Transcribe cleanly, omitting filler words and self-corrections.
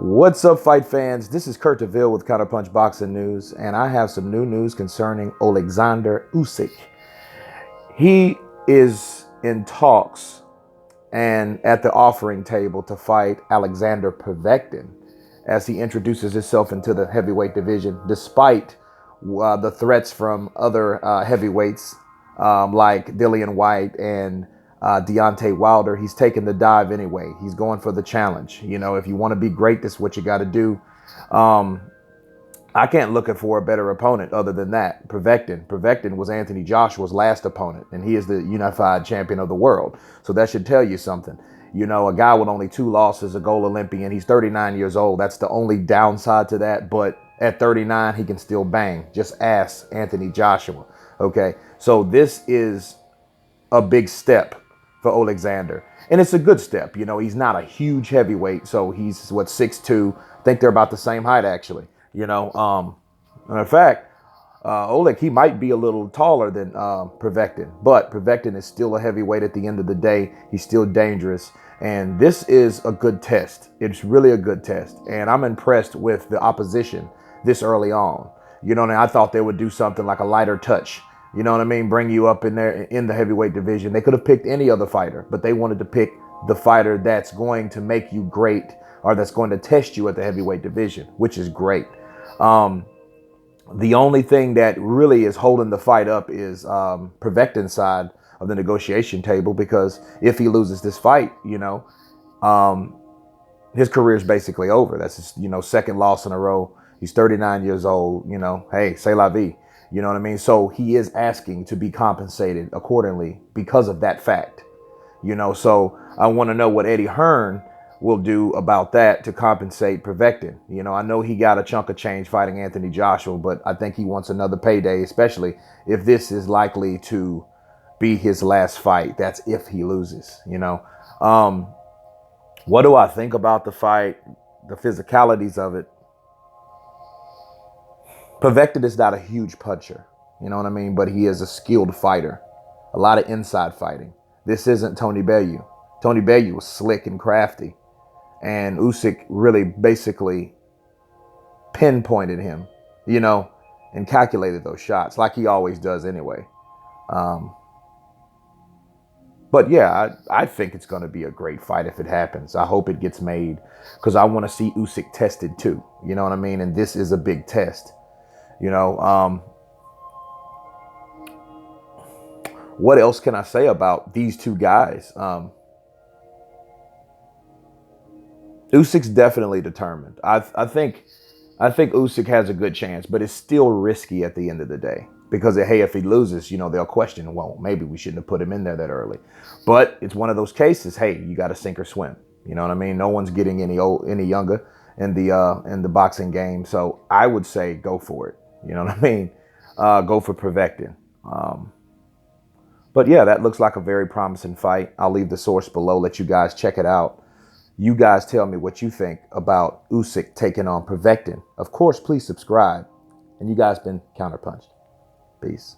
What's up, fight fans? This is Kurt DeVille with Counterpunch Boxing News, and I have some new news concerning Oleksandr Usyk. He is in talks and at the offering table to fight Oleksandr Povetkin as he introduces himself into the heavyweight division, despite the threats from other heavyweights like Dillian White and Deontay Wilder. He's taking the dive anyway. He's going for the challenge. You know, if you want to be great, this is what you got to do. I can't look for a better opponent other than that. Povetkin was Anthony Joshua's last opponent, and he is the unified champion of the world. So that should tell you something. You know, a guy with only 2 losses, a gold Olympian. He's 39 years old. That's the only downside to that. But at 39, he can still bang. Just ask Anthony Joshua. Okay, so this is a big step for Oleksandr. And it's a good step. You know, he's not a huge heavyweight. So he's, 6'2". I think they're about the same height, actually. You know, in fact, Oleg, he might be a little taller than Povetkin. But Povetkin is still a heavyweight at the end of the day. He's still dangerous. And this is a good test. It's really a good test. And I'm impressed with the opposition this early on. You know, and I thought they would do something like a lighter touch. You know what I mean? Bring you up in there in the heavyweight division. They could have picked any other fighter, but they wanted to pick the fighter that's going to make you great or that's going to test you at the heavyweight division, which is great. The only thing that really is holding the fight up is Povetkin's side of the negotiation table, because if he loses this fight, you know, his career is basically over. That's his, you know, second loss in a row. He's 39 years old. You know, hey, c'est la vie. You know what I mean? So he is asking to be compensated accordingly because of that fact. You know, so I want to know what Eddie Hearn will do about that to compensate Povetkin. You know, I know he got a chunk of change fighting Anthony Joshua, but I think he wants another payday, especially if this is likely to be his last fight. That's if he loses, you know. What do I think about the fight, the physicalities of it? Povetkin is not a huge puncher, you know what I mean? But he is a skilled fighter, a lot of inside fighting. This isn't Tony Bellew. Tony Bellew was slick and crafty, and Usyk really basically pinpointed him, you know, and calculated those shots like he always does anyway. But yeah, I think it's going to be a great fight if it happens. I hope it gets made because I want to see Usyk tested too, you know what I mean? And this is a big test. You know, what else can I say about these two guys? Usyk's definitely determined. I think Usyk has a good chance, but it's still risky at the end of the day because, hey, if he loses, you know, they'll question, well, maybe we shouldn't have put him in there that early. But it's one of those cases. Hey, you got to sink or swim. You know what I mean? No one's getting any younger in the boxing game, so I would say go for it. You know what I mean? Go for Povetkin. But yeah, that looks like a very promising fight. I'll leave the source below. Let you guys check it out. You guys tell me what you think about Usyk taking on Povetkin. Of course, please subscribe. And you guys been counterpunched. Peace.